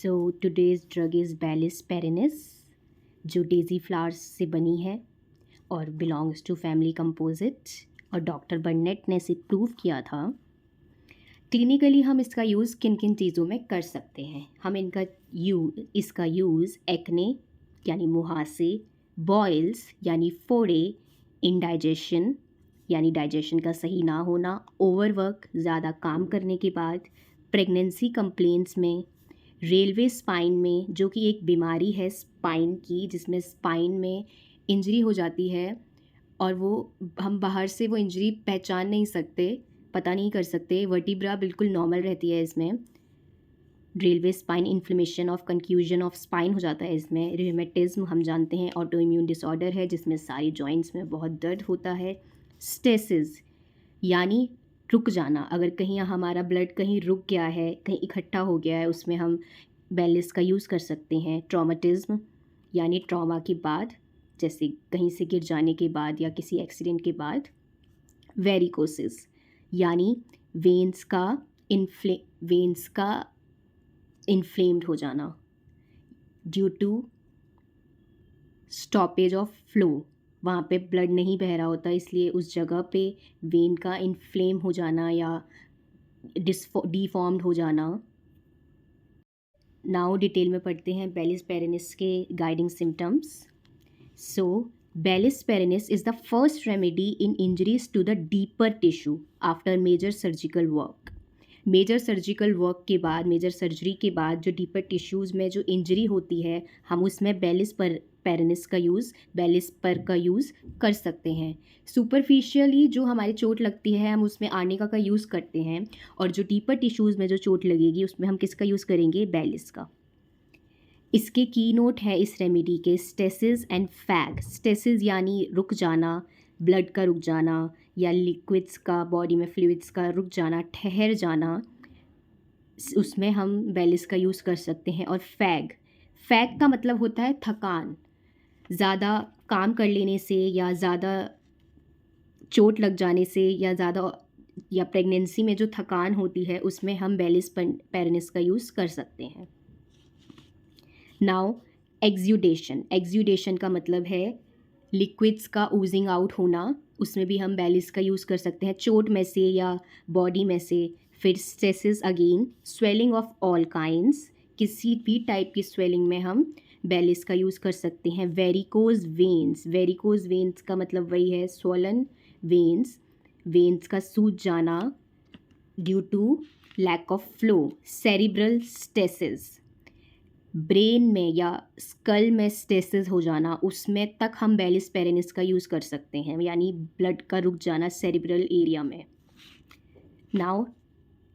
So today's drug is Bellis perennis, जो daisy flowers से बनी है और बिलोंग्स टू फैमिली कंपोजिट, और डॉक्टर बर्नेट ने इसे प्रूव किया था। क्लिनिकली हम इसका यूज़ किन किन चीज़ों में कर सकते हैं? हम इसका यूज़ एक्ने यानी मुहासे, बॉयल्स यानी फोड़े, इंडाइजेशन यानी डाइजेशन का सही ना होना, ओवरवर्क ज़्यादा काम करने के बाद, प्रेगनेंसी कंप्लेंट्स में, रेलवे स्पाइन में जो कि एक बीमारी है स्पाइन की, जिसमें स्पाइन में इंजरी हो जाती है और वो हम बाहर से वो इंजरी पहचान नहीं सकते, पता नहीं कर सकते। वर्टिब्रा बिल्कुल नॉर्मल रहती है इसमें। Railway spine inflammation of confusion of spine हो जाता है इसमें। रिमेटिज्म हम जानते हैं ऑटो इम्यून डिसऑर्डर है जिसमें सारी जॉइंट्स में बहुत दर्द होता है। स्टेसिस यानी रुक जाना, अगर कहीं हमारा ब्लड कहीं रुक गया है, कहीं इकट्ठा हो गया है, उसमें हम बैलिस का यूज़ कर सकते हैं। ट्रॉमेटिज्म यानी ट्रॉमा के बाद, जैसे कहीं से गिर जाने के बाद या किसी एक्सीडेंट के बाद। वेरिकोसिस यानी वेंस का इन्फ्लेम्ड हो जाना due to stoppage of flow, वहाँ पे ब्लड नहीं बह रहा होता इसलिए उस जगह पे वेन का इन्फ्लेम हो जाना या डिफॉर्म्ड हो जाना। नाउ डिटेल में पढ़ते हैं बैलिस पेरिनिस के guiding symptoms. So Bellis perennis is the first remedy in injuries to the deeper tissue after major surgical work. Major surgical work के बाद, मेजर सर्जरी के बाद जो डीपर टिश्यूज़ में जो इंजरी होती है, हम उसमें बैलिस पर का यूज़ कर सकते हैं। सुपरफिशियली जो हमारी चोट लगती है हम उसमें आर्निका का यूज़ करते हैं, और जो डीपर टिश्यूज़ में जो चोट लगेगी उसमें हम किसका यूज़ करेंगे? बैलिस का। इसके की नोट है इस रेमेडी के स्टेसिस एंड फैग। स्टेसिस यानी रुक जाना, ब्लड का रुक जाना या लिक्विड्स का, बॉडी में फ्लूइड्स का रुक जाना, ठहर जाना, उसमें हम बैलिस का यूज़ कर सकते हैं। और फैग का मतलब होता है थकान, ज़्यादा काम कर लेने से या ज़्यादा चोट लग जाने से या प्रेगनेंसी में जो थकान होती है उसमें हम बैलिस पेरिनिस का यूज़ कर सकते हैं। नाउ एक्सुडेशन का मतलब है लिक्विड्स का ऊजिंग आउट होना, उसमें भी हम बैलिस का यूज़ कर सकते हैं, चोट में से या बॉडी में से। फिर stasis again, swelling of all kinds, किसी भी टाइप की स्वेलिंग में हम बैलिस का यूज़ कर सकते हैं। वेरिकोज वेन्स का मतलब वही है स्वोलन वेन्स का सूज जाना due to lack of flow. Cerebral stasis, brain में या स्कल में स्टेसिस हो जाना, उसमें तक हम बैलिस पेरिनिस का यूज़ कर सकते हैं, यानी ब्लड का रुक जाना सेरिब्रल एरिया में। नाउ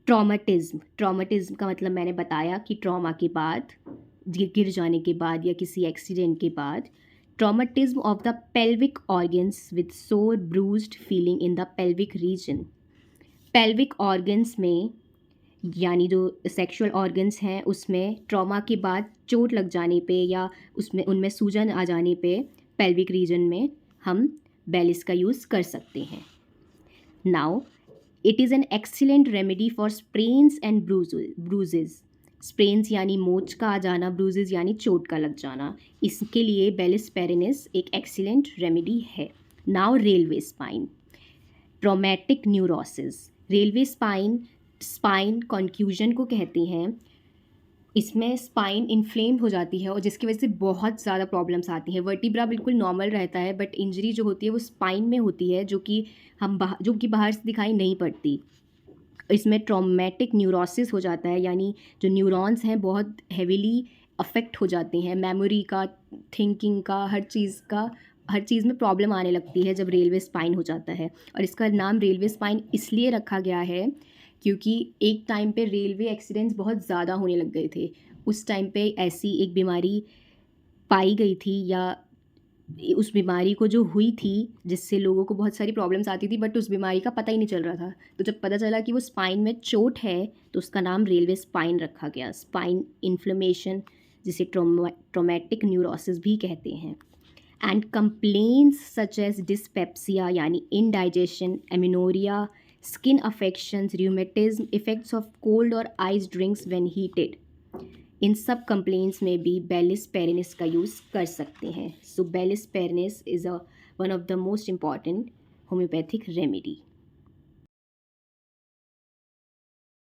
ट्रॉमेटिज्म का मतलब मैंने बताया कि ट्रॉमा के बाद, गिर जाने के बाद या किसी एक्सीडेंट के बाद। Traumatism of the pelvic organs with sore bruised feeling in the pelvic region. Pelvic organs में यानी जो सेक्सुअल ऑर्गन्स हैं उसमें ट्रॉमा के बाद चोट लग जाने पे या उनमें सूजन आ जाने पे पेल्विक रीजन में हम बैलिस का यूज़ कर सकते हैं। Now it is an excellent remedy for sprains and bruises. Sprains यानी मोच का आ जाना, ब्रूजेस यानी चोट का लग जाना, इसके लिए बैलिस पेरिनिस एक एक्सीलेंट रेमेडी है। Now railway spine, traumatic neurosis. Railway spine confusion को कहते हैं। इसमें स्पाइन इन्फ्लेम्ड हो जाती है और जिसकी वजह से बहुत ज़्यादा प्रॉब्लम्स आती हैं। वर्टिब्रा बिल्कुल नॉर्मल रहता है बट इंजरी जो होती है वो स्पाइन में होती है, जो कि बाहर से दिखाई नहीं पड़ती। इसमें ट्रॉमेटिक न्यूरोसिस हो जाता है, यानी जो न्यूरॉन्स हैं बहुत हेविली अफेक्ट हो जाते हैं, मेमोरी का, थिंकिंग का, हर चीज़ में प्रॉब्लम आने लगती है जब रेलवे स्पाइन हो जाता है। और इसका नाम रेलवे स्पाइन इसलिए रखा गया है क्योंकि एक टाइम पे रेलवे एक्सीडेंट्स बहुत ज़्यादा होने लग गए थे। उस टाइम पे ऐसी एक बीमारी पाई गई थी या उस बीमारी को जो हुई थी जिससे लोगों को बहुत सारी प्रॉब्लम्स आती थी, बट उस बीमारी का पता ही नहीं चल रहा था। तो जब पता चला कि वो स्पाइन में चोट है तो उसका नाम रेलवे स्पाइन रखा गया। स्पाइन इन्फ्लेमेशन, जिसे ट्रॉमेटिक न्यूरोसिस भी कहते हैं। And complaints such as dyspepsia यानी indigestion, amenorrhoea, skin affections, rheumatism, effects of cold or ice drinks when heated, इन सब कंप्लेंट्स में भी बेलिस पेरिनिस का यूज़ कर सकते हैं. So Bellis perennis is one of the most important homoeopathic remedy.